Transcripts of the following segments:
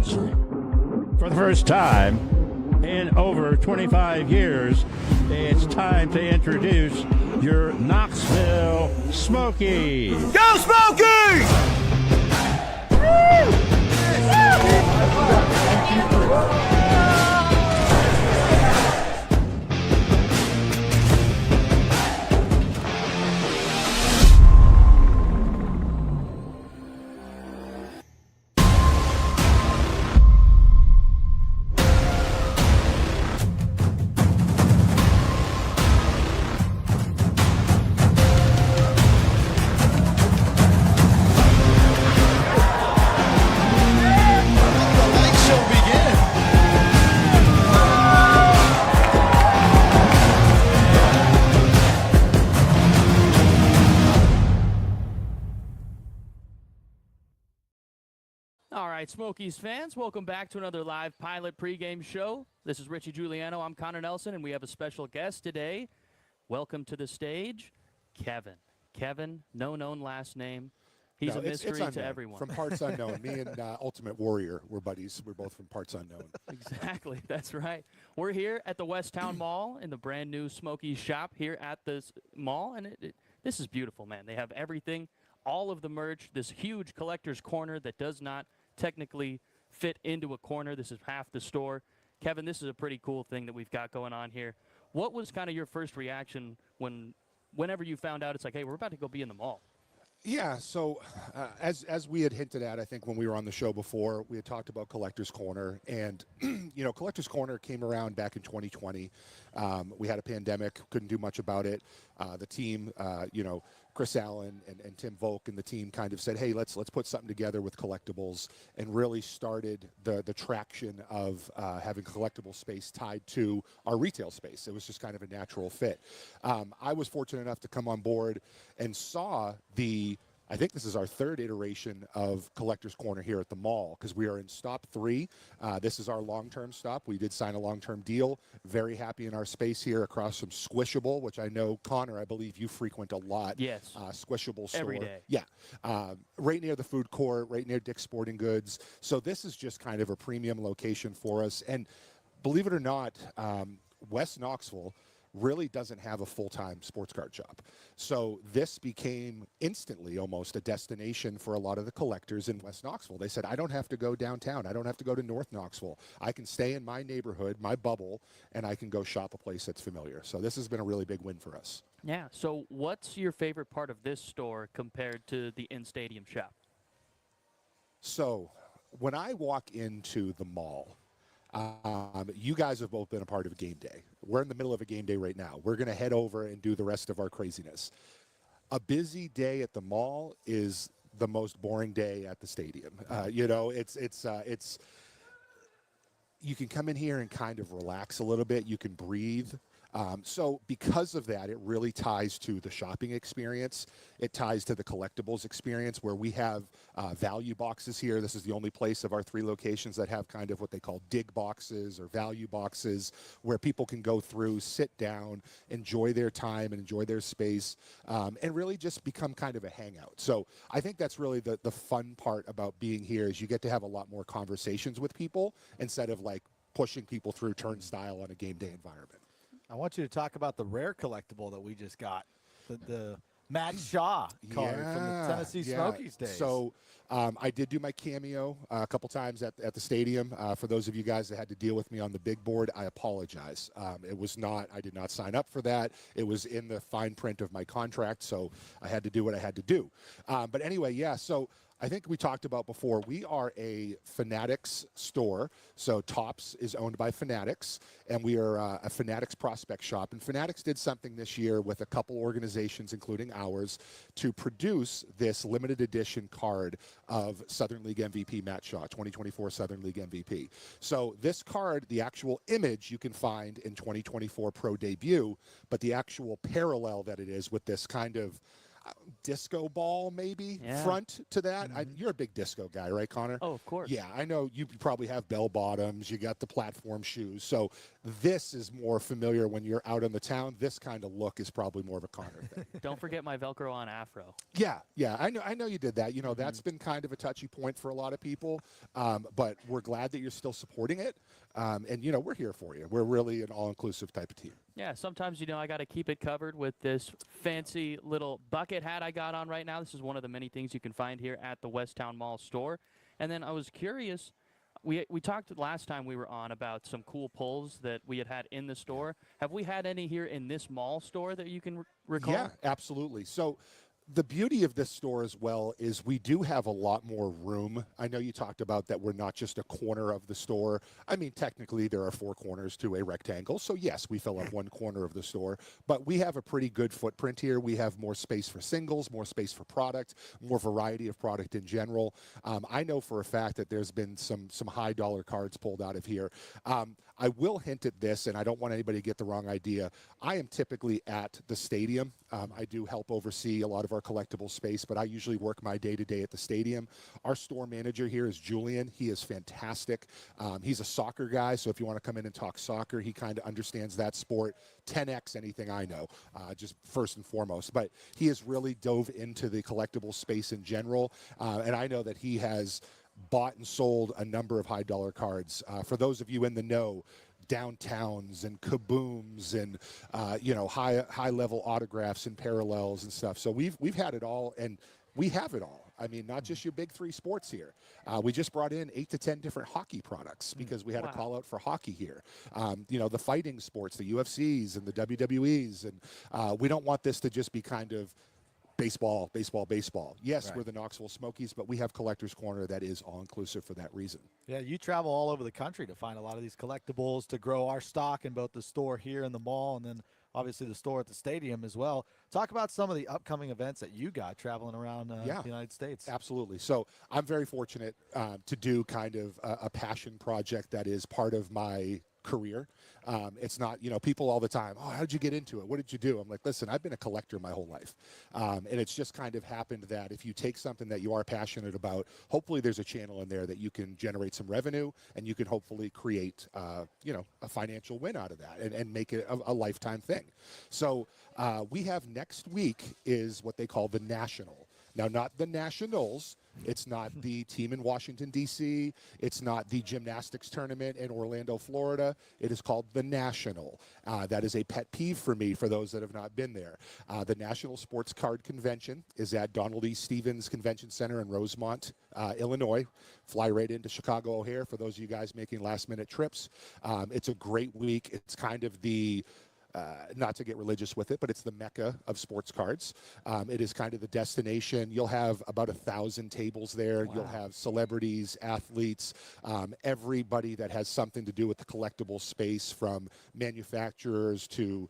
For the first time in over 25 years, it's time to introduce your Knoxville Smokies. Go Smokies! All right, Smokies fans, welcome back to another live pilot pregame show. This is Richie Giuliano. I'm Connor Nelson, and we have a special guest today. Welcome to the stage, Kevin. Kevin, no known last name. He's a mystery to everyone. From Parts Unknown. Me and Ultimate Warrior, we're buddies. We're both from Parts Unknown. Exactly, that's right. We're here at the West Town Mall in the brand new Smokies shop here at this mall, and this is beautiful, man. They have everything, all of the merch, this huge collector's corner that does not technically fit into a corner. This is half the store. Kevin, this is a pretty cool thing that we've got going on here. What was kind of your first reaction whenever you found out it's like, hey, we're about to go be in the mall? Yeah, so as we had hinted at, I think when we were on the show before, we had talked about Collector's Corner. And, Collector's Corner came around back in 2020. We had a pandemic, couldn't do much about it. The team, Chris Allen and Tim Volk and the team kind of said, hey, let's put something together with collectibles, and really started the traction of having collectible space tied to our retail space. It was just kind of a natural fit. I was fortunate enough to come on board and saw I think this is our third iteration of Collector's Corner here at the mall, because we are in stop 3. This is our long-term stop. We did sign a long-term deal. Very happy in our space here across from Squishable, which I know, Connor, I believe you frequent a lot. Yes. Squishable store. Every day. Yeah. Right near the food court, right near Dick's Sporting Goods. So this is just kind of a premium location for us. And believe it or not, West Knoxville really doesn't have a full-time sports card shop. So this became instantly almost a destination for a lot of the collectors in West Knoxville. They said, I don't have to go downtown. I don't have to go to North Knoxville. I can stay in my neighborhood, my bubble, and I can go shop a place that's familiar. So this has been a really big win for us. Yeah, so what's your favorite part of this store compared to the in-stadium shop? So when I walk into the mall, you guys have both been a part of game day. We're in the middle of a game day right now. We're going to head over and do the rest of our craziness. A busy day at the mall is the most boring day at the stadium. It's you can come in here and kind of relax a little bit. You can breathe. So because of that, it really ties to the shopping experience. It ties to the collectibles experience, where we have value boxes here. This is the only place of our 3 locations that have kind of what they call dig boxes or value boxes, where people can go through, sit down, enjoy their time and enjoy their space, and really just become kind of a hangout. So I think that's really the fun part about being here, is you get to have a lot more conversations with people instead of like pushing people through turnstile on a game day environment. I want you to talk about the rare collectible that we just got, the Matt Shaw card from the Tennessee Smokies days. So I did do my cameo a couple times at the stadium. For those of you guys that had to deal with me on the big board, I apologize. I did not sign up for that. It was in the fine print of my contract, so I had to do what I had to do. But anyway, yeah, so I think we talked about before, we are a Fanatics store. So Topps is owned by Fanatics, and we are a Fanatics prospect shop. And Fanatics did something this year with a couple organizations, including ours, to produce this limited edition card of Southern League MVP Matt Shaw, 2024 Southern League MVP. So this card, the actual image you can find in 2024 Pro Debut, but the actual parallel that it is with this kind of, disco ball maybe Yeah. front to that. You're a big disco guy, right, Connor? Oh, of course. Yeah, I know you probably have bell bottoms. You got the platform shoes. So this is more familiar when you're out in the town. This kind of look is probably more of a Connor thing. Don't forget my Velcro on afro. Yeah, I know you did that. You know, that's been kind of a touchy point for a lot of people, but we're glad that you're still supporting it. And, you know, we're here for you. We're really an all-inclusive type of team. Yeah, sometimes, you know, I got to keep it covered with this fancy little bucket hat I got on right now. This is one of the many things you can find here at the Westtown Mall store. And then I was curious, we talked last time we were on about some cool pulls that we had in the store. Have we had any here in this mall store that you can recall? Yeah, absolutely. So the beauty of this store as well is we do have a lot more room. I know you talked about that we're not just a corner of the store. I mean, technically there are 4 corners to a rectangle. So yes, we fill up one corner of the store, but we have a pretty good footprint here. We have more space for singles, more space for product, more variety of product in general. I know for a fact that there's been some high dollar cards pulled out of here. I will hint at this, and I don't want anybody to get the wrong idea. I am typically at the stadium. I do help oversee a lot of our collectible space, but I usually work my day-to-day at the stadium. Our store manager here is Julian. He is fantastic. He's a soccer guy, so if you want to come in and talk soccer, he kind of understands that sport 10x anything I know, just first and foremost. But he has really dove into the collectible space in general, and I know that he has bought and sold a number of high dollar cards. For those of you in the know, downtowns and kabooms and you know, high level autographs and parallels and stuff. So we've had it all, and we have it all. I mean, not just your big 3 sports here. We just brought in 8 to 10 different hockey products because we had a call out for hockey here. You know, the fighting sports, the UFCs and the WWEs, and we don't want this to just be kind of baseball. Yes, Right. we're the Knoxville Smokies, but we have Collector's Corner that is all-inclusive for that reason. Yeah, you travel all over the country to find a lot of these collectibles, to grow our stock in both the store here in the mall and then obviously the store at the stadium as well. Talk about some of the upcoming events that you got traveling around the United States. Absolutely. So I'm very fortunate to do kind of a passion project that is part of my career. It's not, you know, people all the time, oh, how did you get into it? What did you do? I'm like, listen, I've been a collector my whole life. And it's just kind of happened that if you take something that you are passionate about, hopefully there's a channel in there that you can generate some revenue and you can hopefully create, you know, a financial win out of that and make it a lifetime thing. So we have next week is what they call the National. Now, not the Nationals. It's not the team in Washington, D.C. It's not the gymnastics tournament in Orlando, Florida. It is called the National. That is a pet peeve for me for those that have not been there. The National Sports Card Convention is at Donald E. Stevens Convention Center in Rosemont, Illinois. Fly right into Chicago O'Hare for those of you guys making last-minute trips. It's a great week. It's kind of the not to get religious with it, but it's the mecca of sports cards. It is kind of the destination. You'll have about 1,000 tables there. Wow. You'll have celebrities, athletes, everybody that has something to do with the collectible space, from manufacturers to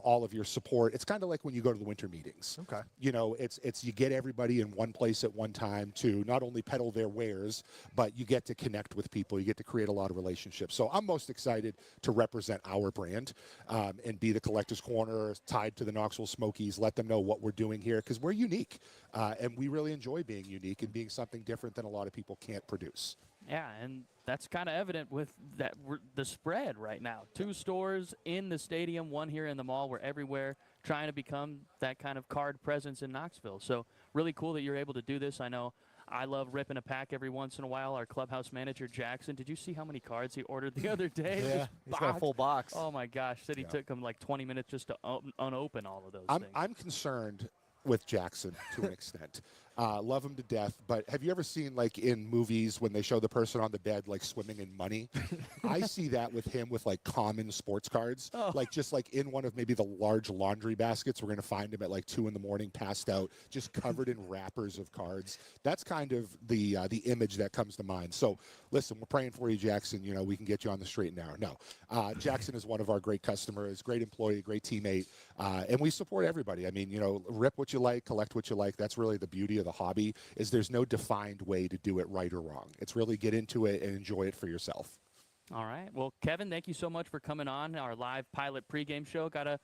all of your support. It's kind of like when you go to the winter meetings. Okay. You know, it's you get everybody in one place at one time to not only peddle their wares, but you get to connect with people. You get to create a lot of relationships. So I'm most excited to represent our brand and be the Collector's Corner tied to the Knoxville Smokies, let them know what we're doing here, because we're unique. And we really enjoy being unique and being something different than a lot of people can't produce. Yeah, and that's kind of evident with that the spread right now. 2 stores in the stadium, 1 here in the mall. We're everywhere trying to become that kind of card presence in Knoxville. So really cool that you're able to do this. I know I love ripping a pack every once in a while. Our clubhouse manager, Jackson, did you see how many cards he ordered the other day? Yeah, he's got a full box. Oh, my gosh. Said he took him like 20 minutes just to unopen all of those things. I'm concerned with Jackson to an extent. Love him to death, but have you ever seen, like, in movies when they show the person on the bed, like, swimming in money? I see that with him with, like, common sports cards. Oh. Like, just, like, in one of maybe the large laundry baskets. We're going to find him at, like, 2 in the morning, passed out, just covered in wrappers of cards. That's kind of the image that comes to mind. So, listen, we're praying for you, Jackson. You know, we can get you on the straight and narrow. No. Jackson is one of our great customers, great employee, great teammate, and we support everybody. I mean, you know, rip what you like, collect what you like. That's really the beauty of the hobby, is there's no defined way to do it right or wrong. It's really get into it and enjoy it for yourself. All right. Well, Kevin, thank you so much for coming on our live pilot pregame show. Got to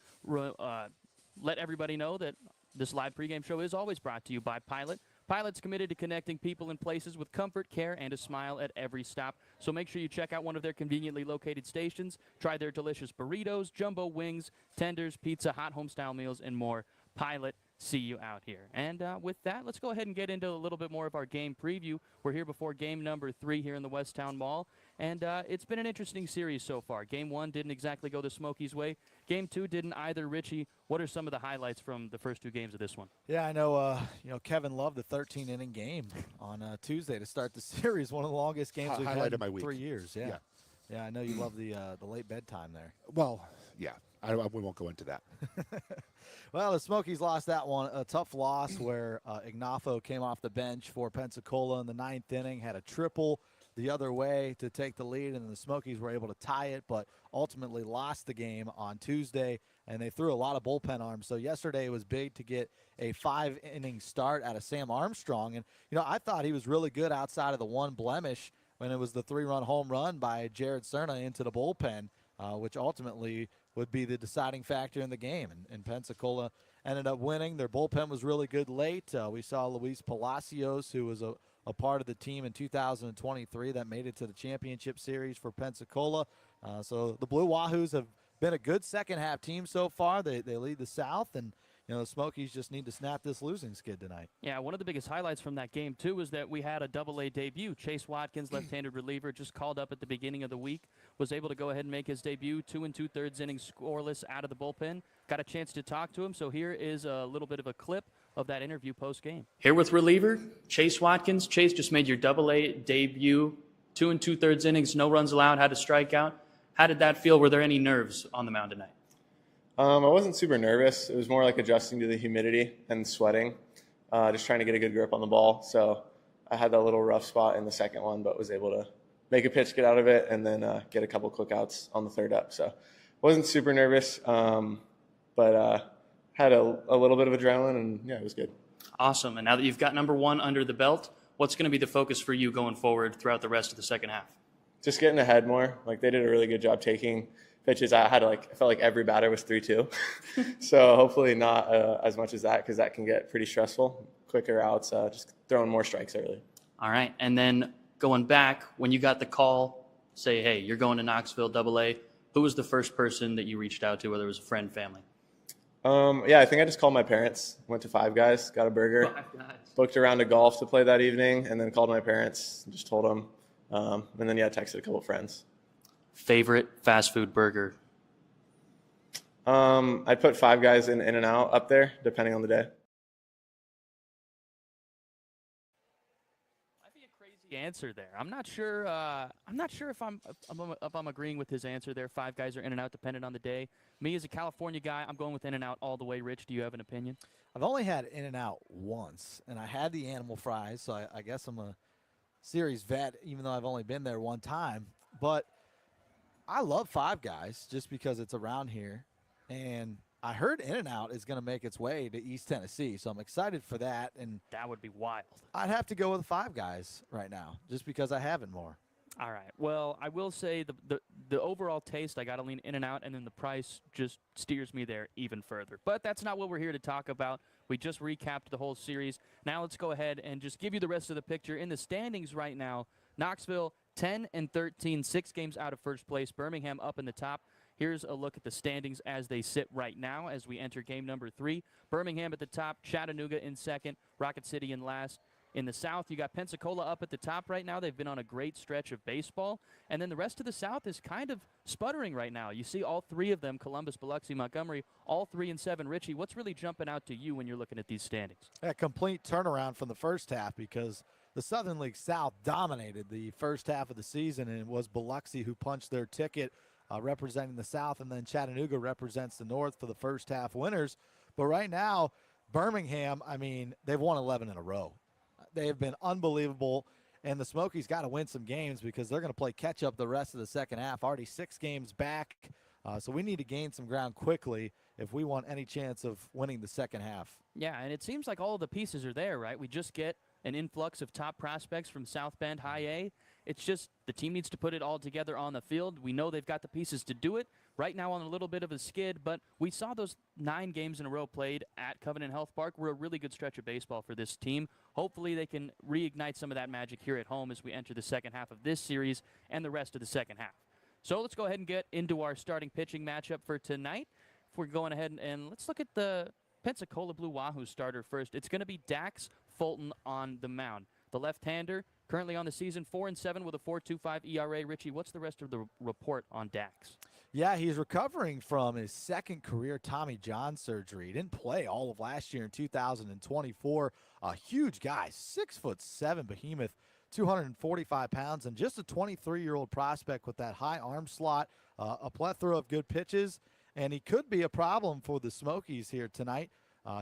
let everybody know that This live pregame show is always brought to you by Pilot. Pilot's committed to connecting people and places with comfort, care, and a smile at every stop. So make sure you check out one of their conveniently located stations. Try their delicious burritos, jumbo wings, tenders, pizza, hot home-style meals, and more. Pilot, see you out here. And with that, let's go ahead and get into a little bit more of our game preview. We're here before game number 3 here in the West Town Mall. And it's been an interesting series so far. Game 1 didn't exactly go the Smokies' way. Game 2 didn't either. Richie, what are some of the highlights from the first 2 games of this one? Yeah, I know. Kevin loved the 13-inning game on Tuesday to start the series. One of the longest games we've had in my week. 3 years. Yeah, I know you love the late bedtime there. Well, yeah, we won't go into that. Well, the Smokies lost that one. A tough loss where Ignacio came off the bench for Pensacola in the 9th inning, had a triple the other way to take the lead, and the Smokies were able to tie it, but ultimately lost the game on Tuesday, and they threw a lot of bullpen arms. So yesterday it was big to get a 5-inning start out of Sam Armstrong, and I thought he was really good outside of the one blemish when it was the 3-run home run by Jared Cerna into the bullpen, which ultimately would be the deciding factor in the game. And Pensacola ended up winning. Their bullpen was really good late. We saw Luis Palacios, who was a part of the team in 2023 that made it to the championship series for Pensacola. So the Blue Wahoos have been a good second-half team so far. They lead the South, and the Smokies just need to snap this losing skid tonight. Yeah, one of the biggest highlights from that game, too, was that we had a Double-A debut. Chase Watkins, left-handed reliever, just called up at the beginning of the week, was able to go ahead and make his debut, 2 2/3 innings scoreless out of the bullpen. Got a chance to talk to him, so here is a little bit of a clip of that interview post-game. Here with reliever Chase Watkins. Chase, just made your Double-A debut, 2 2/3 innings, no runs allowed, had a strikeout. How did that feel? Were there any nerves on the mound tonight? I wasn't super nervous. It was more like adjusting to the humidity and sweating, just trying to get a good grip on the ball. So I had that little rough spot in the second one, but was able to make a pitch, get out of it, and then get a couple quick outs on the third up. So wasn't super nervous, but had a little bit of adrenaline, and yeah, it was good. Awesome. And now that you've got number 1 under the belt, what's going to be the focus for you going forward throughout the rest of the second half? Just getting ahead more. Like, they did a really good job taking pitches. I felt like every batter was 3-2. So hopefully not as much as that, because that can get pretty stressful. Quicker outs, just throwing more strikes early. All right. And then going back, when you got the call, say, hey, you're going to Knoxville Double-A, who was the first person that you reached out to, whether it was a friend, family? Yeah, I think I just called my parents, went to Five Guys, got a burger, booked a round of golf to play that evening, and then called my parents and just told them. And then, texted a couple friends. Favorite fast food burger? I'd put Five Guys in In-N-Out up there, depending on the day. Might be a crazy answer there. I'm not sure if I'm agreeing with his answer there. Five Guys or In-N-Out, depending on the day. Me as a California guy, I'm going with In-N-Out all the way. Rich, do you have an opinion? I've only had In-N-Out once, and I had the animal fries, so I guess I'm a series vet, even though I've only been there one time. But I love Five Guys just because it's around here, and I heard In-N-Out is going to make its way to East Tennessee, so I'm excited for that. And that would be wild. I'd have to go with Five Guys right now just because I have it more. All right. Well, I will say the overall taste, I got to lean In-N-Out, and then the price just steers me there even further. But that's not what we're here to talk about. We just recapped the whole series. Now let's go ahead and just give you the rest of the picture. In the standings right now, Knoxville 10-13, 6 games out of first place. Birmingham up in the top. Here's a look at the standings as they sit right now as we enter game number 3. Birmingham at the top, Chattanooga in second, Rocket City in last. In the South, you got Pensacola up at the top right now. They've been on a great stretch of baseball. And then the rest of the South is kind of sputtering right now. You see all 3 of them, Columbus, Biloxi, Montgomery, all 3-7. Richie, what's really jumping out to you when you're looking at these standings? A complete turnaround from the first half, because the Southern League South dominated the first half of the season, and it was Biloxi who punched their ticket representing the South, and then Chattanooga represents the North for the first half winners. But right now, Birmingham, they've won 11 in a row. They have been unbelievable, and the Smokies got to win some games because they're going to play catch-up the rest of the second half. Already 6 games back, so we need to gain some ground quickly if we want any chance of winning the second half. Yeah, and it seems like all of the pieces are there, right? We just get an influx of top prospects from South Bend High A. It's just the team needs to put it all together on the field. We know they've got the pieces to do it. Right now on a little bit of a skid, but we saw those 9 games in a row played at Covenant Health Park were a really good stretch of baseball for this team. Hopefully they can reignite some of that magic here at home as we enter the second half of this series and the rest of the second half. So let's go ahead and get into our starting pitching matchup for tonight. If we're going ahead and let's look at the Pensacola Blue Wahoo starter first. It's going to be Dax Fulton on the mound. The left-hander currently on the season 4-7 with a 4.25 ERA. Richie, what's the rest of the report on Dax? Yeah, he's recovering from his second career Tommy John surgery. He didn't play all of last year in 2024. A huge guy, 6'7" behemoth, 245 pounds, and just a 23-year-old prospect with that high arm slot, a plethora of good pitches, and he could be a problem for the Smokies here tonight.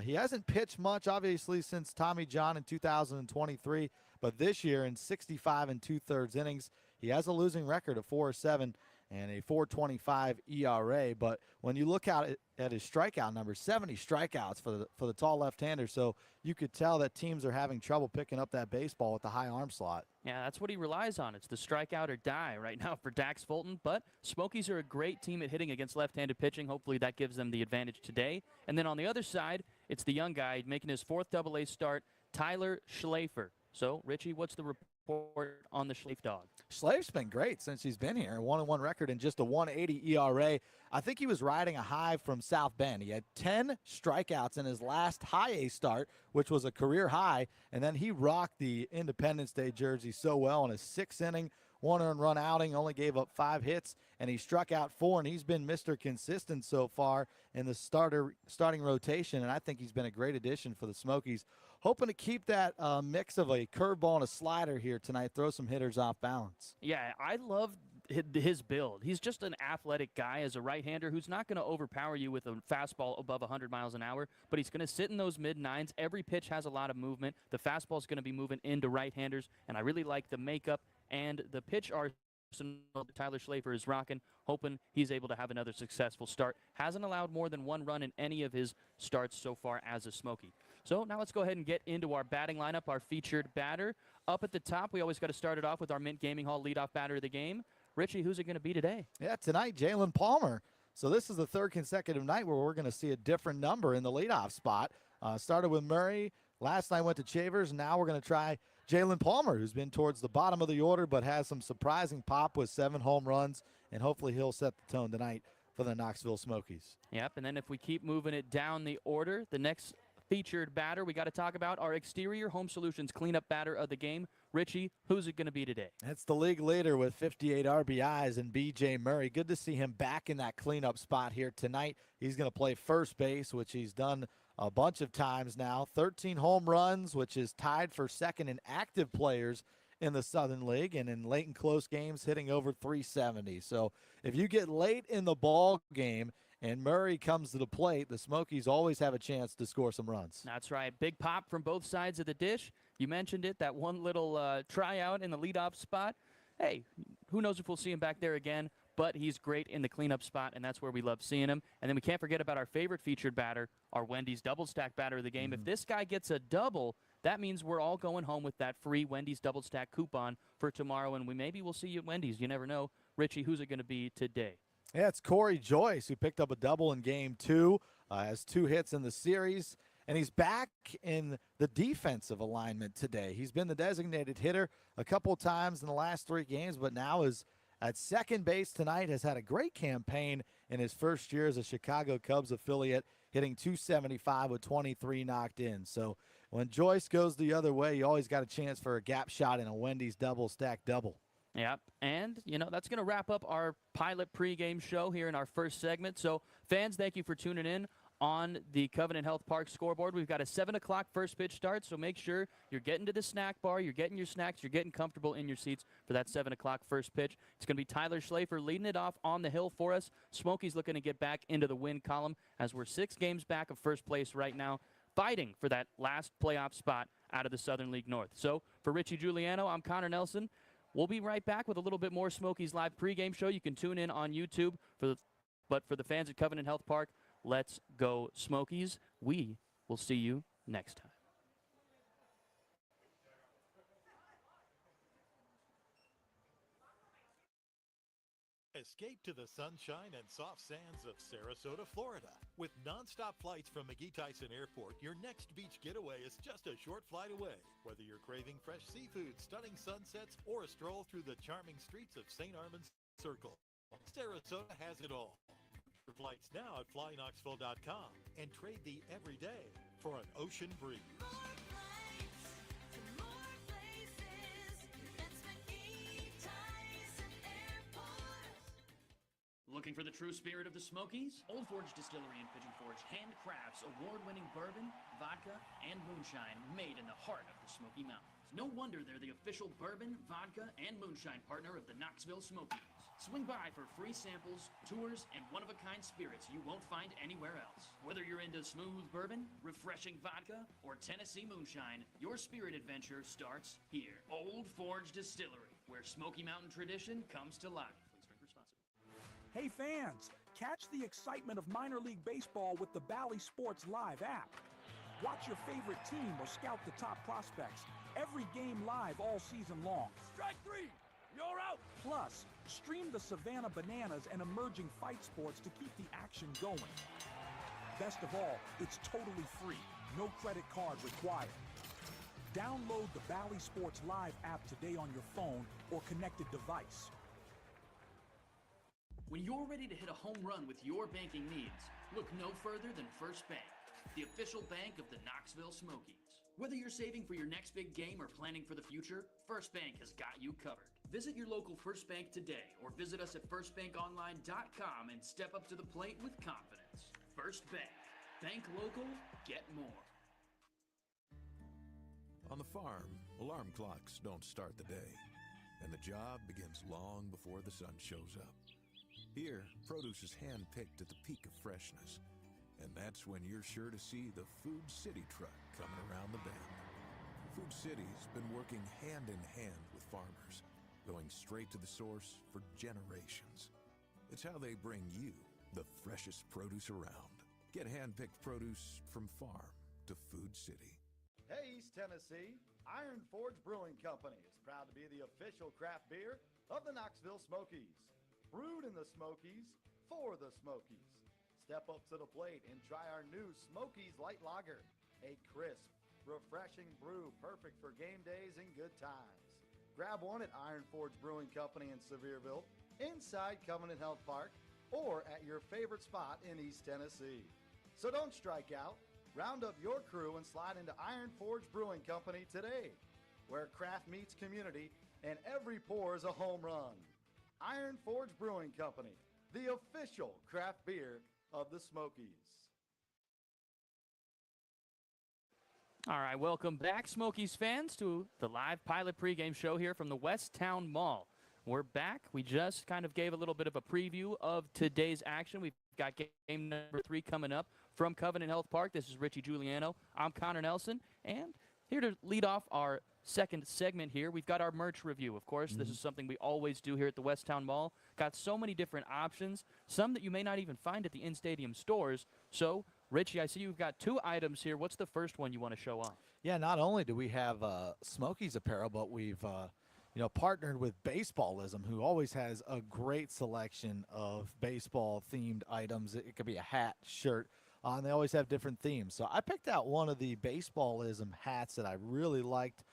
He hasn't pitched much, obviously, since Tommy John in 2023, but this year in 65 2/3 innings, he has a losing record of 4-7 and a 4.25 ERA. But when you look at his strikeout numbers, 70 strikeouts for the tall left-hander, so you could tell that teams are having trouble picking up that baseball with the high arm slot. Yeah, that's what he relies on. It's the strikeout or die right now for Dax Fulton. But Smokies are a great team at hitting against left-handed pitching. Hopefully that gives them the advantage today. And then on the other side, it's the young guy making his 4th Double-A start, Tyler Schlafer. So, Richie, what's the report on the Schlafe dog? Schlafe's been great since he's been here. 1-1 record and just a 1.80 ERA. I think he was riding a high from South Bend. He had 10 strikeouts in his last high A start, which was a career high, and then he rocked the Independence Day jersey so well in his 6th inning, 1 earned run outing, only gave up 5 hits, and he struck out 4, and he's been Mr. Consistent so far in the starting rotation, and I think he's been a great addition for the Smokies. Hoping to keep that mix of a curveball and a slider here tonight, throw some hitters off balance. Yeah, I love his build. He's just an athletic guy as a right-hander who's not going to overpower you with a fastball above 100 miles an hour, but he's going to sit in those mid-9s. Every pitch has a lot of movement. The fastball is going to be moving into right-handers, and I really like the makeup and the pitch arsenal that Tyler Schlafer is rocking, hoping he's able to have another successful start. Hasn't allowed more than 1 run in any of his starts so far as a Smoky. So now let's go ahead and get into our batting lineup, our featured batter. Up at the top, we always got to start it off with our Mint Gaming Hall leadoff batter of the game. Richie, who's it going to be today? Yeah, tonight, Jalen Palmer. So this is the 3rd consecutive night where we're going to see a different number in the leadoff spot. Started with Murray. Last night went to Chavers. Now we're going to try Jalen Palmer, who's been towards the bottom of the order but has some surprising pop with 7 home runs, and hopefully he'll set the tone tonight for the Knoxville Smokies. Yep, and then if we keep moving it down the order, the next featured batter we got to talk about our Exterior Home Solutions cleanup batter of the game. Richie, who's it going to be today? It's the league leader with 58 RBIs and B.J. Murray. Good to see him back in that cleanup spot here tonight. He's going to play first base, which he's done a bunch of times now. 13 home runs, which is tied for second in active players in the Southern League, and in late and close games hitting over 370. So if you get late in the ball game and Murray comes to the plate, the Smokies always have a chance to score some runs. That's right. Big pop from both sides of the dish. You mentioned it, that one little tryout in the leadoff spot. Hey, who knows if we'll see him back there again, but he's great in the cleanup spot, and that's where we love seeing him. And then we can't forget about our favorite featured batter, our Wendy's double stack batter of the game. If this guy gets a double, that means we're all going home with that free Wendy's double stack coupon for tomorrow, and maybe we'll see you at Wendy's. You never know. Richie, who's it going to be today? Yeah, it's Corey Joyce, who picked up a double in Game 2, has 2 hits in the series, and he's back in the defensive alignment today. He's been the designated hitter a couple of times in the last 3 games, but now is at second base tonight, has had a great campaign in his first year as a Chicago Cubs affiliate, hitting .275 with 23 knocked in. So when Joyce goes the other way, you always got a chance for a gap shot in a Wendy's double stack double. Yep, and, that's going to wrap up our pilot pregame show here in our first segment. So, fans, thank you for tuning in on the Covenant Health Park scoreboard. We've got a 7 o'clock first pitch start, so make sure you're getting to the snack bar, you're getting your snacks, you're getting comfortable in your seats for that 7 o'clock first pitch. It's going to be Tyler Schlafer leading it off on the hill for us. Smokies looking to get back into the win column as we're 6 games back of first place right now, fighting for that last playoff spot out of the Southern League North. So, for Richie Giuliano, I'm Connor Nelson. We'll be right back with a little bit more Smokies Live pregame show. You can tune in on YouTube. But for the fans at Covenant Health Park, let's go Smokies. We will see you next time. Escape to the sunshine and soft sands of Sarasota, Florida. With nonstop flights from McGee Tyson Airport, your next beach getaway is just a short flight away. Whether you're craving fresh seafood, stunning sunsets, or a stroll through the charming streets of St. Armand's Circle, Sarasota has it all. For flights now at flyknoxville.com and trade the everyday for an ocean breeze. Looking for the true spirit of the Smokies? Old Forge Distillery in Pigeon Forge handcrafts award-winning bourbon, vodka, and moonshine made in the heart of the Smoky Mountains. No wonder they're the official bourbon, vodka, and moonshine partner of the Knoxville Smokies. Swing by for free samples, tours, and one-of-a-kind spirits you won't find anywhere else. Whether you're into smooth bourbon, refreshing vodka, or Tennessee moonshine, your spirit adventure starts here. Old Forge Distillery, where Smoky Mountain tradition comes to life. Please drink responsibly. Hey fans, catch the excitement of minor league baseball with the Bally Sports Live app. Watch your favorite team or scout the top prospects. Every game live all season long. Strike three, you're out. Plus, stream the Savannah Bananas and emerging fight sports to keep the action going. Best of all, it's totally free. No credit card required. Download the Bally Sports Live app today on your phone or connected device. When you're ready to hit a home run with your banking needs, look no further than First Bank, the official bank of the Knoxville Smokies. Whether you're saving for your next big game or planning for the future, First Bank has got you covered. Visit your local First Bank today or visit us at firstbankonline.com and step up to the plate with confidence. First Bank. Bank local, get more. On the farm, alarm clocks don't start the day, and the job begins long before the sun shows up. Here, produce is hand-picked at the peak of freshness, and that's when you're sure to see the Food City truck coming around the bend. Food City's been working hand in hand with farmers, going straight to the source for generations. It's how they bring you the freshest produce around. Get hand-picked produce from farm to Food City. Hey, East Tennessee, Iron Forge Brewing Company is proud to be the official craft beer of the Knoxville Smokies. Brewed in the Smokies, for the Smokies. Step up to the plate and try our new Smokies Light Lager, a crisp, refreshing brew perfect for game days and good times. Grab one at Iron Forge Brewing Company in Sevierville, inside Covenant Health Park, or at your favorite spot in East Tennessee. So don't strike out. Round up your crew and slide into Iron Forge Brewing Company today, where craft meets community and every pour is a home run. Iron Forge Brewing Company, the official craft beer of the Smokies. All right, welcome back, Smokies fans, to the live pilot pregame show here from the West Town Mall. We're back. We just kind of gave a little bit of a preview of today's action. We've got game number 3 coming up from Covenant Health Park. This is Richie Giuliano. I'm Connor Nelson, and here to lead off our second segment here, we've got our merch review. Of course, this is something we always do here at the West Town Mall. Got so many different options, some that you may not even find at the in-stadium stores. So, Richie, I see you've got 2 items here. What's the first one you want to show off? Yeah, not only do we have Smokies apparel, but we've partnered with Baseballism, who always has a great selection of baseball-themed items. It could be a hat, shirt, and they always have different themes. So I picked out one of the Baseballism hats that I really liked.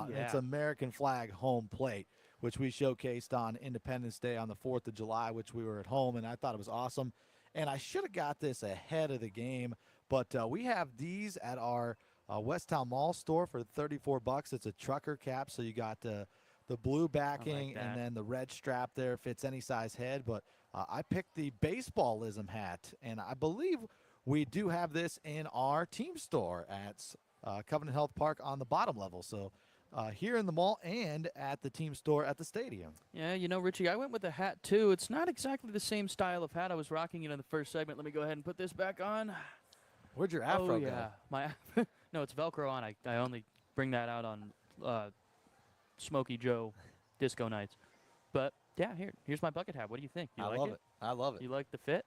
It's American flag home plate, which we showcased on Independence Day on the 4th of July, which we were at home, and I thought it was awesome. And I should have got this ahead of the game, but we have these at our West Town Mall store for $34. It's a trucker cap, so you got the blue backing and then the red strap there. Fits any size head, but I picked the Baseballism hat, and I believe we do have this in our team store at Covenant Health Park on the bottom level. So here in the mall and at the team store at the stadium. Yeah, you know, Richie, I went with a hat, too. It's not exactly the same style of hat I was rocking in the first segment. Let me go ahead and put this back on. Where'd your afro go? No, it's Velcro on. I only bring that out on Smokey Joe disco nights. But, yeah, here's my bucket hat. What do you think? You I like love it. I love it. You like the fit?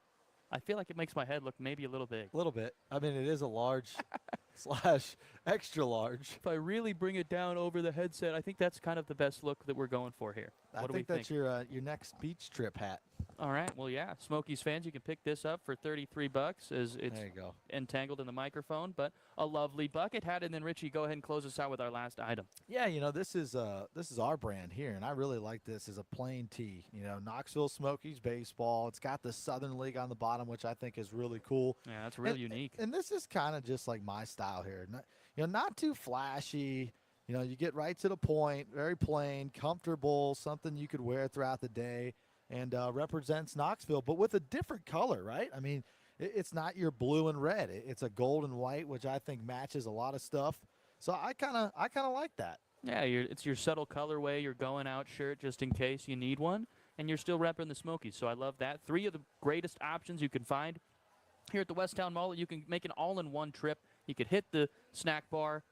I feel like it makes my head look maybe a little big. A little bit. I mean, it is a large / extra large. If I really bring it down over the headset, I think that's kind of the best look that we're going for here. What do we I think that's your next beach trip hat. All right. Well, yeah. Smokies fans, you can pick this up for $33 as it's There you go. entangled in the microphone, but a lovely bucket hat. And then, Richie, go ahead and close us out with our last item. Yeah, you know, this is our brand here, and I really like this as a plain tee. You know, Knoxville Smokies baseball. It's got the Southern League on the bottom, which I think is really cool. Yeah, that's real unique. And this is kind of just like my style here. Not too flashy. You know, you get right to the point, very plain, comfortable, something you could wear throughout the day, and represents Knoxville, but with a different color, right? I mean, it's not your blue and red. It's a gold and white, which I think matches a lot of stuff. So I kind of like that. Yeah, it's your subtle colorway, your going out shirt just in case you need one, and you're still repping the Smokies. So I love that. 3 of the greatest options you can find here at the Westtown Mall. You can make an all-in-one trip. You could hit the snack bar.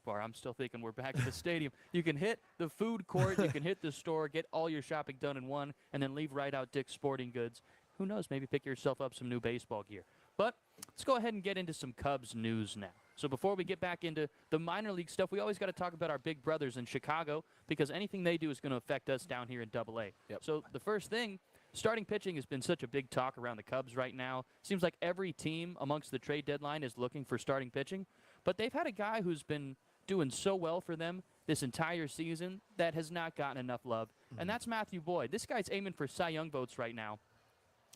I'm still thinking we're back at the stadium. You can hit the food court. You can hit the store, get all your shopping done in one, and then leave right out Dick's Sporting Goods. Who knows, maybe pick yourself up some new baseball gear. But let's go ahead and get into some Cubs news now. So before we get back into the minor league stuff, we always got to talk about our big brothers in Chicago, because anything they do is going to affect us down here in Double-A. Yep. So the first thing, starting pitching has been such a big talk around the Cubs right now. Seems like every team amongst the trade deadline is looking for starting pitching. But they've had a guy who's been doing so well for them this entire season that has not gotten enough love, and that's Matthew Boyd. This guy's aiming for Cy Young votes right now.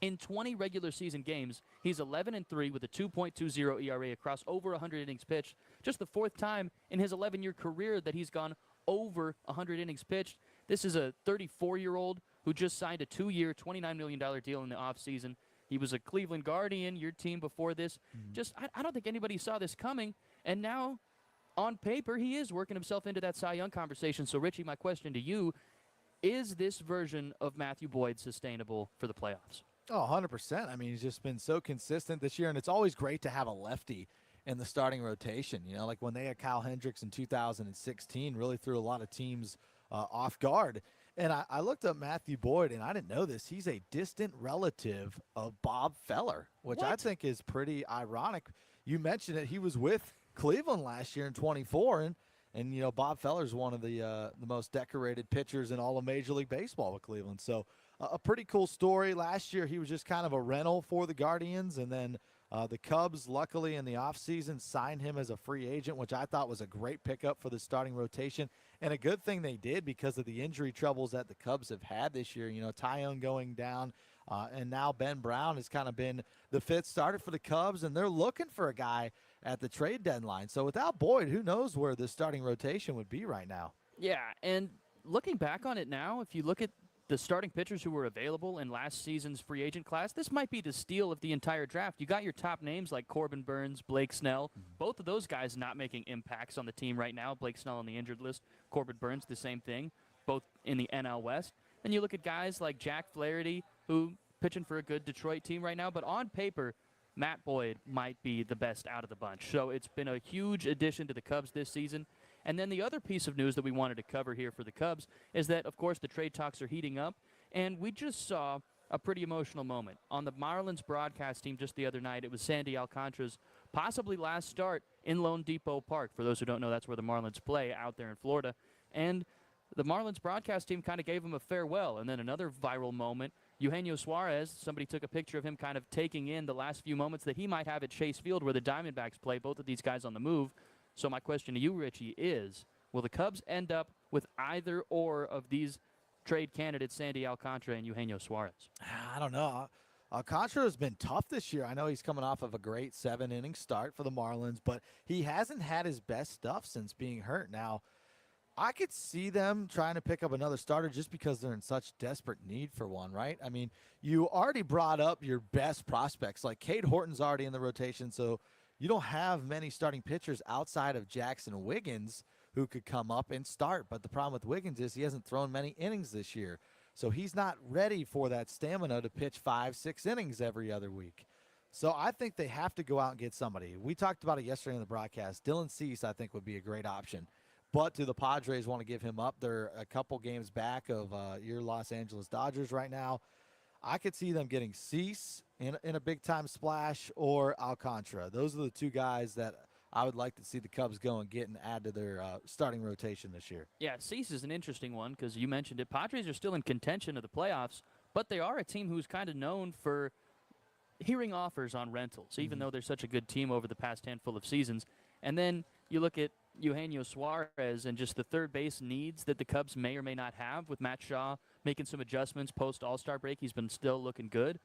In 20 regular season games, he's 11-3 with a 2.20 ERA across over 100 innings pitched. Just the 4th time in his 11-year career that he's gone over 100 innings pitched. This is a 34-year-old who just signed a 2-year, $29 million deal in the offseason. He was a Cleveland Guardian, your team before this. I don't think anybody saw this coming, and now on paper, he is working himself into that Cy Young conversation. So, Richie, my question to you, is this version of Matthew Boyd sustainable for the playoffs? Oh, 100%. I mean, he's just been so consistent this year, and it's always great to have a lefty in the starting rotation. You know, like when they had Kyle Hendricks in 2016, really threw a lot of teams off guard. And I looked up Matthew Boyd, and I didn't know this. He's a distant relative of Bob Feller, which I think is pretty ironic. You mentioned it. He was with Cleveland last year in 24, and you know, Bob Feller's one of the most decorated pitchers in all of Major League Baseball with Cleveland. So a pretty cool story. Last year he was just kind of a rental for the Guardians, and then the Cubs, luckily in the offseason, signed him as a free agent, which I thought was a great pickup for the starting rotation, and a good thing they did because of the injury troubles that the Cubs have had this year. You know, Tyone going down, and now Ben Brown has kind of been the 5th starter for the Cubs, and they're looking for a guy at the trade deadline. So without Boyd, who knows where the starting rotation would be right now. Yeah, and looking back on it now, if you look at the starting pitchers who were available in last season's free agent class, this might be the steal of the entire draft. You got your top names like Corbin Burns, Blake Snell. Both of those guys not making impacts on the team right now. Blake Snell on the injured list, Corbin Burns the same thing, both in the NL West. Then you look at guys like Jack Flaherty, who pitching for a good Detroit team right now, but on paper, Matt Boyd might be the best out of the bunch. So it's been a huge addition to the Cubs this season. And then the other piece of news that we wanted to cover here for the Cubs is that, of course, the trade talks are heating up. And we just saw a pretty emotional moment. On the Marlins broadcast team just the other night, it was Sandy Alcantara's possibly last start in Lone Depot Park. For those who don't know, that's where the Marlins play out there in Florida. And the Marlins broadcast team kind of gave him a farewell. And then another viral moment, Eugenio Suarez, somebody took a picture of him kind of taking in the last few moments that he might have at Chase Field where the Diamondbacks play, both of these guys on the move. So my question to you, Richie, is will the Cubs end up with either or of these trade candidates, Sandy Alcantara and Eugenio Suarez? I don't know. Alcantara has been tough this year. I know he's coming off of a great 7-inning start for the Marlins, but he hasn't had his best stuff since being hurt. Now, I could see them trying to pick up another starter just because they're in such desperate need for one, right? I mean, you already brought up your best prospects. Like Cade Horton's already in the rotation, so you don't have many starting pitchers outside of Jackson Wiggins who could come up and start. But the problem with Wiggins is he hasn't thrown many innings this year. So he's not ready for that stamina to pitch 5-6 innings every other week. So I think they have to go out and get somebody. We talked about it yesterday in the broadcast. Dylan Cease, I think, would be a great option. But do the Padres want to give him up? They're a couple games back of your Los Angeles Dodgers right now. I could see them getting Cease in a big-time splash or Alcantara. Those are the two guys that I would like to see the Cubs go and get and add to their starting rotation this year. Yeah, Cease is an interesting one because you mentioned it. Padres are still in contention of the playoffs, but they are a team who's kind of known for hearing offers on rentals, even though they're such a good team over the past handful of seasons. And then you look at Eugenio Suarez and just the third base needs that the Cubs may or may not have with Matt Shaw making some adjustments post All-Star break. He's been still looking good.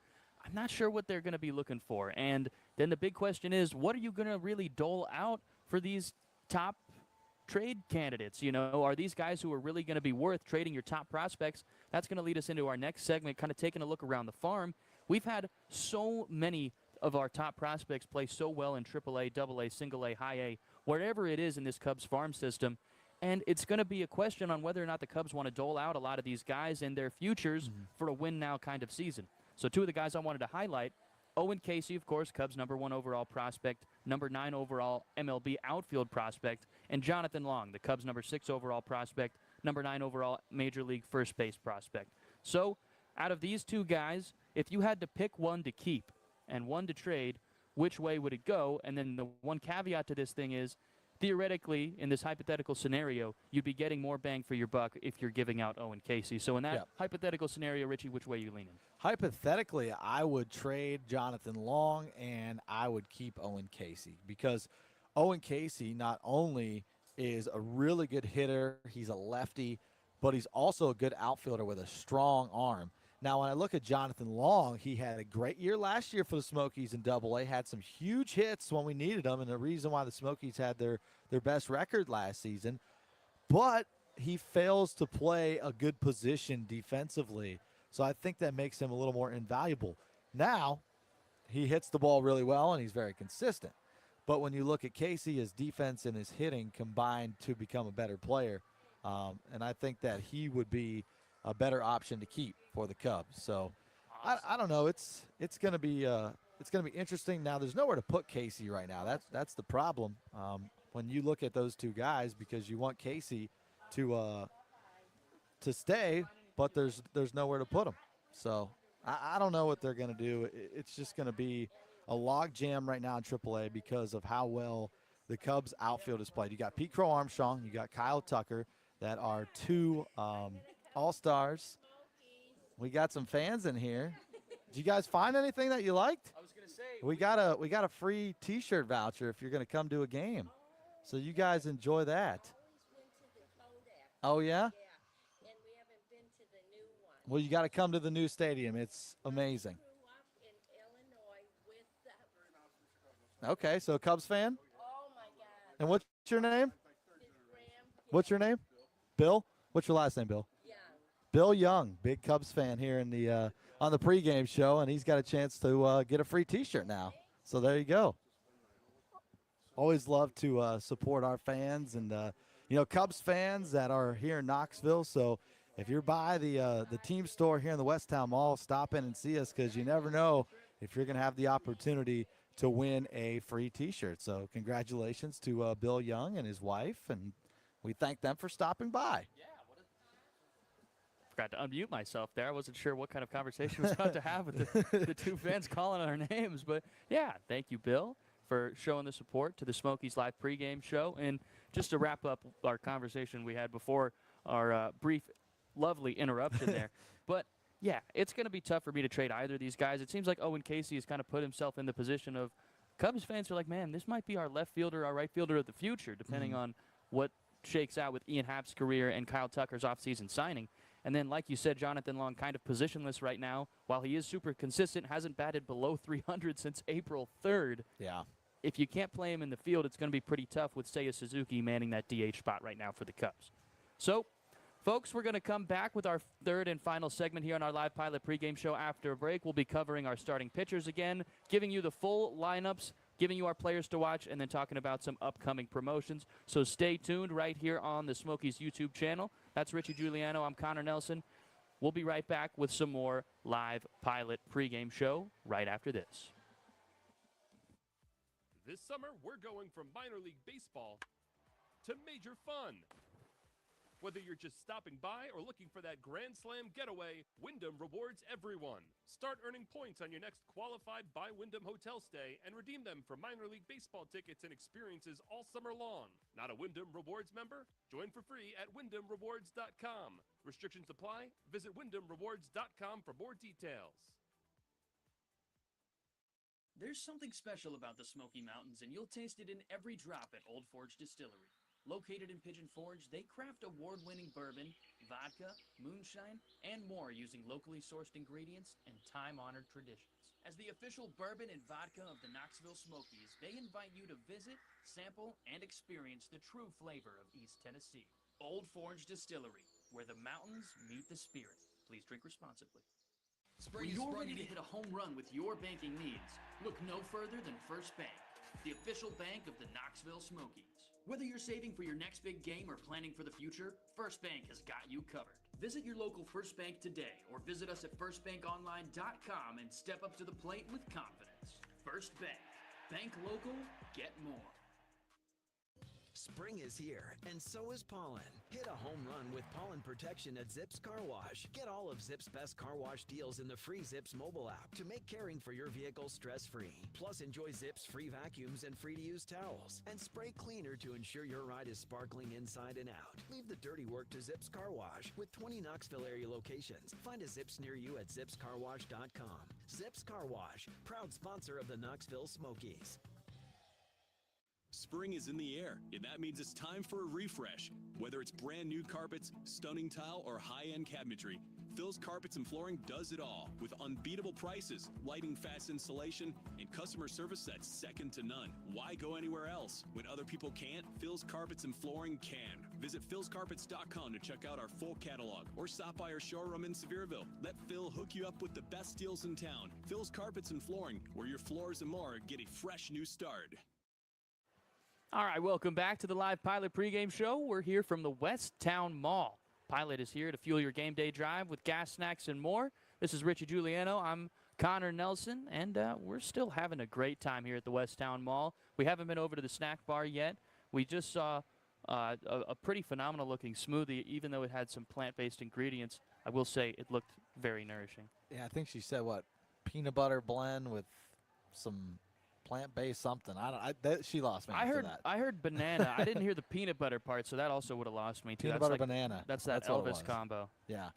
I'm not sure what they're going to be looking for. And then the big question is, what are you going to really dole out for these top trade candidates? You know, are these guys who are really going to be worth trading your top prospects? That's going to lead us into our next segment, kind of taking a look around the farm. We've had so many of our top prospects play so well in AAA, AA, single A, high A, wherever it is in this Cubs farm system. And it's going to be a question on whether or not the Cubs want to dole out a lot of these guys and their futures for a win-now kind of season. So two of the guys I wanted to highlight, Owen Casey, of course, Cubs #1 overall prospect, #9 overall MLB outfield prospect, and Jonathan Long, the Cubs #6 overall prospect, #9 overall Major League first base prospect. So out of these two guys, if you had to pick one to keep and one to trade, which way would it go? And then the one caveat to this thing is, theoretically, in this hypothetical scenario, you'd be getting more bang for your buck if you're giving out Owen Casey. So in that hypothetical scenario, Richie, which way are you leaning? Hypothetically, I would trade Jonathan Long and I would keep Owen Casey because Owen Casey not only is a really good hitter, he's a lefty, but he's also a good outfielder with a strong arm. Now, when I look at Jonathan Long, he had a great year last year for the Smokies in AA, had some huge hits when we needed them, and the reason why the Smokies had their best record last season. But he fails to play a good position defensively, so I think that makes him a little more invaluable. Now, he hits the ball really well, and he's very consistent. But when you look at Casey, his defense and his hitting combined to become a better player, and I think that he would be a better option to keep for the Cubs. So I don't know. It's going to be interesting. Now there's nowhere to put Casey right now. That's the problem when you look at those two guys, because you want Casey to stay, but there's nowhere to put him. So I don't know what they're going to do. It's just going to be a log jam right now in AAA because of how well the Cubs outfield is played. You got Pete Crow Armstrong, you got Kyle Tucker, that are two All-Stars. We got some fans in here. Did you guys find anything that you liked? I was going to say, we got a free T-shirt voucher if you're going to come to a game. So you guys enjoy that. Oh, yeah? And we haven't been to the new one. Well, you got to come to the new stadium. It's amazing. Grew up in Illinois with the Okay, so Cubs fan? Oh my God. And what's your name? His grandkids. What's your name? Bill? What's your last name, Bill? Yeah. Bill Young, big Cubs fan here in the on the pregame show, and he's got a chance to get a free T-shirt now. So there you go. Always love to support our fans and Cubs fans that are here in Knoxville. So if you're by the team store here in the Westtown Mall, stop in and see us because you never know if you're going to have the opportunity to win a free T-shirt. So congratulations to Bill Young and his wife, and we thank them for stopping by. Forgot to unmute myself there. I wasn't sure what kind of conversation I was about to have with the two fans calling our names. But, yeah, thank you, Bill, for showing the support to the Smokies Live pregame show. And just to wrap up our conversation we had before our brief, lovely interruption there. But, yeah, it's going to be tough for me to trade either of these guys. It seems like Owen Casey has kind of put himself in the position of Cubs fans are like, man, this might be our left fielder, our right fielder of the future, depending on what shakes out with Ian Happ's career and Kyle Tucker's offseason signing. And then, like you said, Jonathan Long kind of positionless right now. While he is super consistent, hasn't batted below 300 since April 3rd. Yeah. If you can't play him in the field, it's going to be pretty tough with Seiya Suzuki manning that DH spot right now for the Cubs. So, folks, we're going to come back with our third and final segment here on our Live Pilot pregame show after a break. We'll be covering our starting pitchers again, giving you the full lineups, giving you our players to watch, and then talking about some upcoming promotions. So stay tuned right here on the Smokies YouTube channel. That's Richie Giuliano. I'm Connor Nelson. We'll be right back with some more Live Pilot pregame show right after this. This summer, we're going from minor league baseball to major fun. Whether you're just stopping by or looking for that Grand Slam getaway, Wyndham rewards everyone. Start earning points on your next qualified by Wyndham hotel stay and redeem them for minor league baseball tickets and experiences all summer long. Not a Wyndham Rewards member? Join for free at wyndhamrewards.com. Restrictions apply. Visit wyndhamrewards.com for more details. There's something special about the Smoky Mountains, and you'll taste it in every drop at Old Forge Distillery. Located in Pigeon Forge, they craft award-winning bourbon, vodka, moonshine, and more using locally sourced ingredients and time-honored traditions. As the official bourbon and vodka of the Knoxville Smokies, they invite you to visit, sample, and experience the true flavor of East Tennessee. Old Forge Distillery, where the mountains meet the spirit. Please drink responsibly. When you're ready to hit a home run with your banking needs, look no further than First Bank, the official bank of the Knoxville Smokies. Whether you're saving for your next big game or planning for the future, First Bank has got you covered. Visit your local First Bank today or visit us at firstbankonline.com and step up to the plate with confidence. First Bank. Bank local, get more. Spring is here, and so is pollen. Hit a home run with pollen protection at Zips Car Wash. Get all of Zips' best car wash deals in the free Zips mobile app to make caring for your vehicle stress-free. Plus, enjoy Zips free vacuums and free-to-use towels. And spray cleaner to ensure your ride is sparkling inside and out. Leave the dirty work to Zips Car Wash with 20 Knoxville area locations. Find a Zips near you at zipscarwash.com. Zips Car Wash, proud sponsor of the Knoxville Smokies. Spring is in the air, and that means it's time for a refresh. Whether it's brand new carpets, stunning tile, or high-end cabinetry, Phil's Carpets and Flooring does it all with unbeatable prices, lighting fast installation, and customer service that's second to none. Why go anywhere else? When other people can't, Phil's Carpets and Flooring can. Visit philscarpets.com to check out our full catalog or stop by our showroom in Sevierville. Let Phil hook you up with the best deals in town. Phil's Carpets and Flooring, where your floors and more get a fresh new start. All right, welcome back to the live Pilot pregame show. We're here from the West Town Mall. Pilot is here to fuel your game day drive with gas, snacks, and more. This is Richie Giuliano. I'm Connor Nelson, and we're still having a great time here at the West Town Mall. We haven't been over to the snack bar yet. We just saw a pretty phenomenal-looking smoothie, even though it had some plant-based ingredients. I will say it looked very nourishing. Yeah, I think she said, what, peanut butter blend with some plant-based something. She lost me. I heard banana. I didn't hear the peanut butter part, so that also would have lost me too. Peanut butter banana. That's that Elvis combo. Yeah.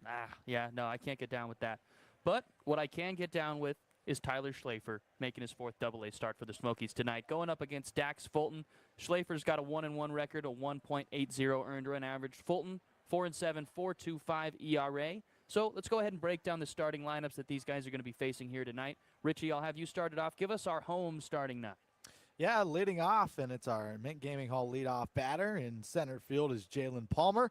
Yeah. No, I can't get down with that. But what I can get down with is Tyler Schlafer making his fourth Double-A start for the Smokies tonight, going up against Dax Fulton. Schlafer's got a 1-1 record, a 1.80 earned run average. Fulton 4-7, 4.25 ERA. So let's go ahead and break down the starting lineups that these guys are going to be facing here tonight. Richie, I'll have you start it off. Give us our home starting nine. Yeah, leading off, and it's our Mint Gaming Hall leadoff batter. In center field is Jalen Palmer.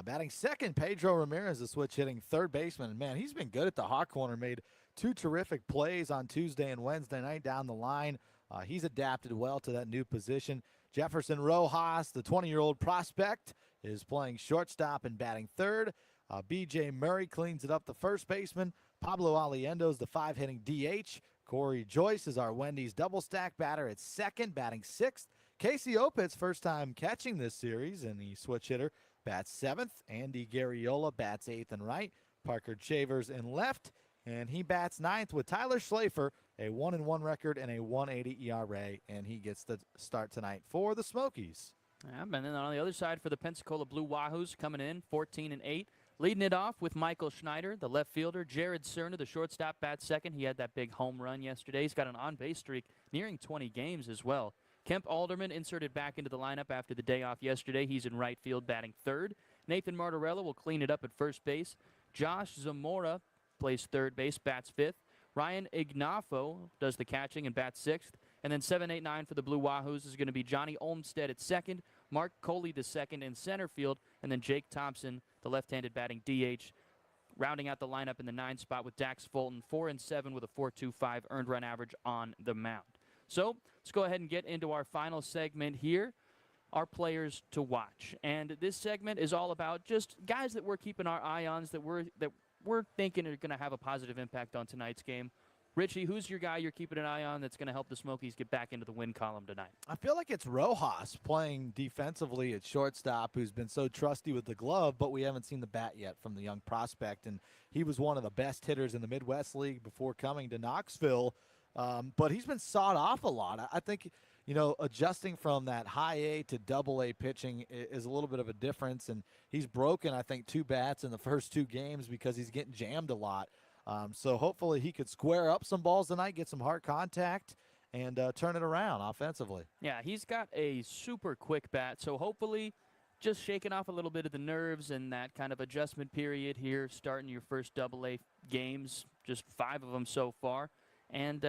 Batting second, Pedro Ramirez, a switch hitting third baseman. And, man, he's been good at the hot corner. Made two terrific plays on Tuesday and Wednesday night down the line. He's adapted well to that new position. Jefferson Rojas, the 20-year-old prospect, is playing shortstop and batting third. B.J. Murray cleans it up, the first baseman. Pablo Aliendo's the 5-hitting DH. Corey Joyce is our Wendy's double-stack batter at second, batting sixth. Casey Opitz, first time catching this series, and the switch hitter, bats seventh. Andy Garriola bats eighth and right. Parker Chavers in left, and he bats ninth with Tyler Schlafer, a 1-1 record and a 1.80 ERA, and he gets the start tonight for the Smokies. Yeah, and then on the other side for the Pensacola Blue Wahoos coming in 14-8. Leading it off with Michael Schneider, the left fielder. Jared Cerna, the shortstop, bats second. He had that big home run yesterday. He's got an on-base streak nearing 20 games as well. Kemp Alderman inserted back into the lineup after the day off yesterday. He's in right field batting third. Nathan Martorella will clean it up at first base. Josh Zamora plays third base, bats fifth. Ryan Ignafo does the catching and bats sixth. And then 7-8-9 for the Blue Wahoos is going to be Johnny Olmstead at second, Mark Coley the second in center field, and then Jake Thompson, the left-handed batting DH, rounding out the lineup in the 9 spot with Dax Fulton, 4-7 with a 4.25 earned run average on the mound. So let's go ahead and get into our final segment here, our players to watch. And this segment is all about just guys that we're keeping our eye on, that we're thinking are going to have a positive impact on tonight's game. Richie, who's your guy you're keeping an eye on that's going to help the Smokies get back into the win column tonight? I feel like it's Rojas playing defensively at shortstop, who's been so trusty with the glove, but we haven't seen the bat yet from the young prospect. And he was one of the best hitters in the Midwest League before coming to Knoxville. But he's been sawed off a lot. I think, adjusting from that high A to double A pitching is a little bit of a difference. And he's broken, I think, 2 bats in the first 2 games because he's getting jammed a lot. So hopefully he could square up some balls tonight, get some hard contact, and turn it around offensively. Yeah, he's got a super quick bat, so hopefully just shaking off a little bit of the nerves and that kind of adjustment period here, starting your first Double-A games, just 5 of them so far. And,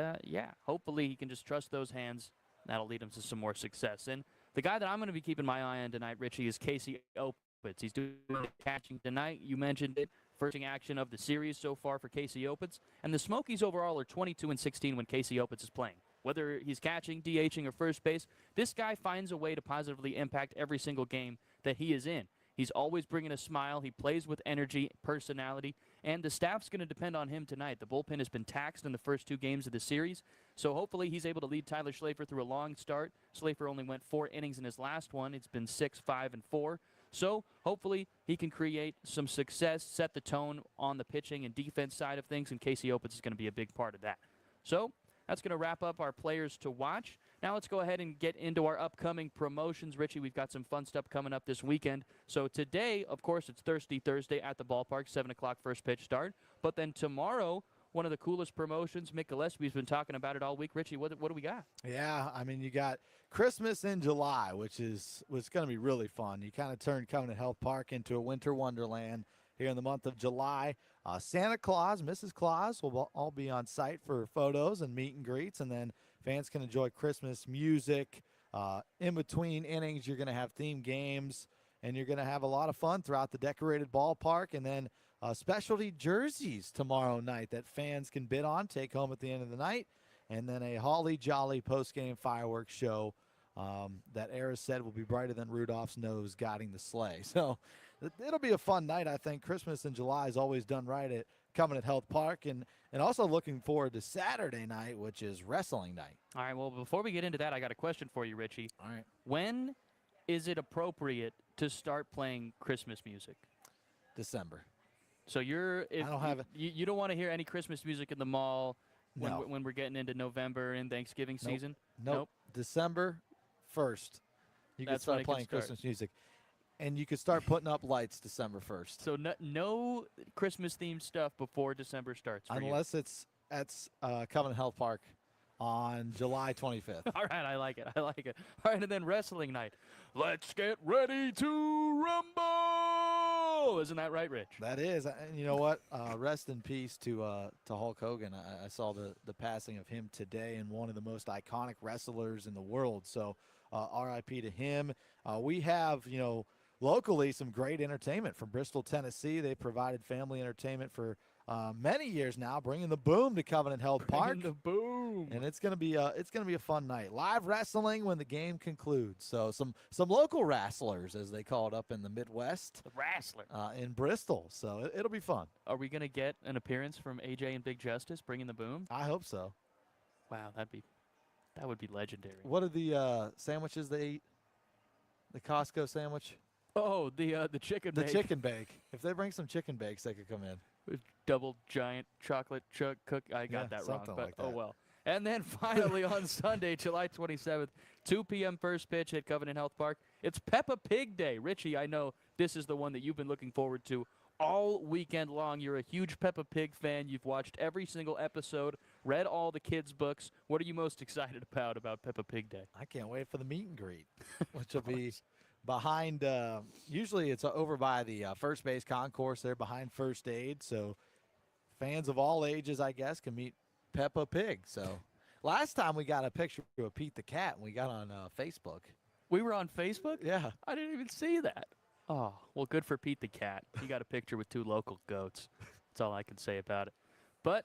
hopefully he can just trust those hands. That'll lead him to some more success. And the guy that I'm going to be keeping my eye on tonight, Richie, is Casey Opitz. He's doing the catching tonight. You mentioned it. First action of the series so far for Casey Opitz. And the Smokies overall are 22-16 when Casey Opitz is playing. Whether he's catching, DHing, or first base, this guy finds a way to positively impact every single game that he is in. He's always bringing a smile. He plays with energy, personality, and the staff's going to depend on him tonight. The bullpen has been taxed in the first 2 games of the series, so hopefully he's able to lead Tyler Schlafer through a long start. Schlafer only went 4 innings in his last one. It's been 6, 5, and 4. So hopefully he can create some success, set the tone on the pitching and defense side of things, and Casey Opitz is going to be a big part of that. So that's going to wrap up our players to watch. Now let's go ahead and get into our upcoming promotions. Richie, we've got some fun stuff coming up this weekend. So today, of course, it's Thirsty Thursday at the ballpark, 7 o'clock first pitch start. But then tomorrow, one of the coolest promotions, Mick Gillespie's been talking about it all week. Richie, what do we got? Yeah, I mean, you got Christmas in July, which was going to be really fun. You kind of turned Covenant Health Park into a winter wonderland here in the month of July. Santa Claus, Mrs. Claus will all be on site for photos and meet and greets, and then fans can enjoy Christmas music. In between innings, you're going to have themed games, and you're going to have a lot of fun throughout the decorated ballpark, and then specialty jerseys tomorrow night that fans can bid on, take home at the end of the night, and then a holly jolly post-game fireworks show that Era said will be brighter than Rudolph's nose guiding the sleigh. So it'll be a fun night, I think. Christmas in July is always done right at Covenant Health Park, and also looking forward to Saturday night, which is wrestling night. All right, well, before we get into that, I got a question for you, Richie. All right. When is it appropriate to start playing Christmas music? December. So I don't have it. You don't want to hear any Christmas music in the mall No. when we're getting into November and Thanksgiving season? Nope. December 1st. You can That's when start it can playing start. Christmas music. And you can start putting up lights December 1st. So no Christmas-themed stuff before December starts for you. Unless it's at Covenant Health Park on July 25th. All right, I like it. All right, and then wrestling night. Let's get ready to rumble! Isn't that right, Rich? That is. And you know what? Rest in peace to Hulk Hogan. I saw the passing of him today, and one of the most iconic wrestlers in the world. So R.I.P. to him. We have, locally some great entertainment from Bristol, Tennessee. They provided family entertainment for many years now, bringing the boom to Covenant Health Park. The boom. And it's gonna be a fun night. Live wrestling when the game concludes. So some local wrestlers, as they call it up in the Midwest. The wrestler. In Bristol. So it'll be fun. Are we gonna get an appearance from AJ and Big Justice bringing the boom? I hope so. Wow, that would be legendary. What are the sandwiches they eat? The Costco sandwich. Oh, the chicken bake. The chicken bake. If they bring some chicken bakes, they could come in. With double giant chocolate chunk cook. I got that wrong, something but like oh that. well. And then finally on Sunday, July 27th, 2 p.m. first pitch at Covenant Health Park. It's Peppa Pig Day. Richie, I know this is the one that you've been looking forward to all weekend long. You're a huge Peppa Pig fan. You've watched every single episode, read all the kids' books. What are you most excited about Peppa Pig Day? I can't wait for the meet and greet, which will be behind, usually it's over by the first base concourse there behind First Aid. So fans of all ages, I guess, can meet Peppa Pig. So last time we got a picture of Pete the cat, and we got on Facebook. We were on Facebook? Yeah. I didn't even see that. Oh, well, good for Pete the cat. He got a picture with 2 local goats. That's all I can say about it. But,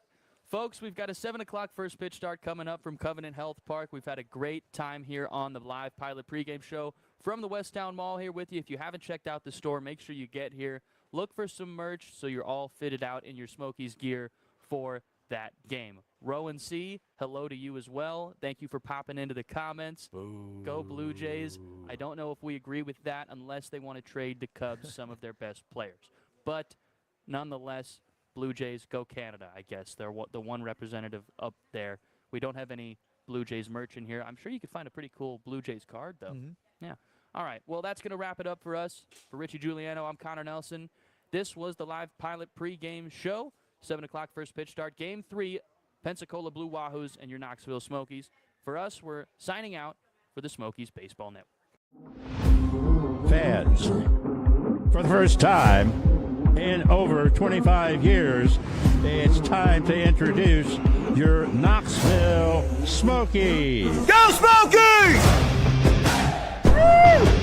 folks, we've got a 7 o'clock first pitch start coming up from Covenant Health Park. We've had a great time here on the live Pilot pregame show from the West Town Mall here with you. If you haven't checked out the store, make sure you get here. Look for some merch so you're all fitted out in your Smokies gear for that game. Rowan C., hello to you as well. Thank you for popping into the comments. Boo. Go Blue Jays. I don't know if we agree with that unless they want to trade the Cubs some of their best players. But nonetheless, Blue Jays, go Canada, I guess. They're the one representative up there. We don't have any Blue Jays merch in here. I'm sure you could find a pretty cool Blue Jays card, though. Yeah. All right. Well, that's going to wrap it up for us. For Richie Giuliano, I'm Connor Nelson. This was the live pilot pregame show. 7 o'clock first pitch start. Game 3, Pensacola Blue Wahoos and your Knoxville Smokies. For us, we're signing out for the Smokies Baseball Network. Fans, for the first time in over 25 years, it's time to introduce your Knoxville Smokies. Go Smokies! Woo!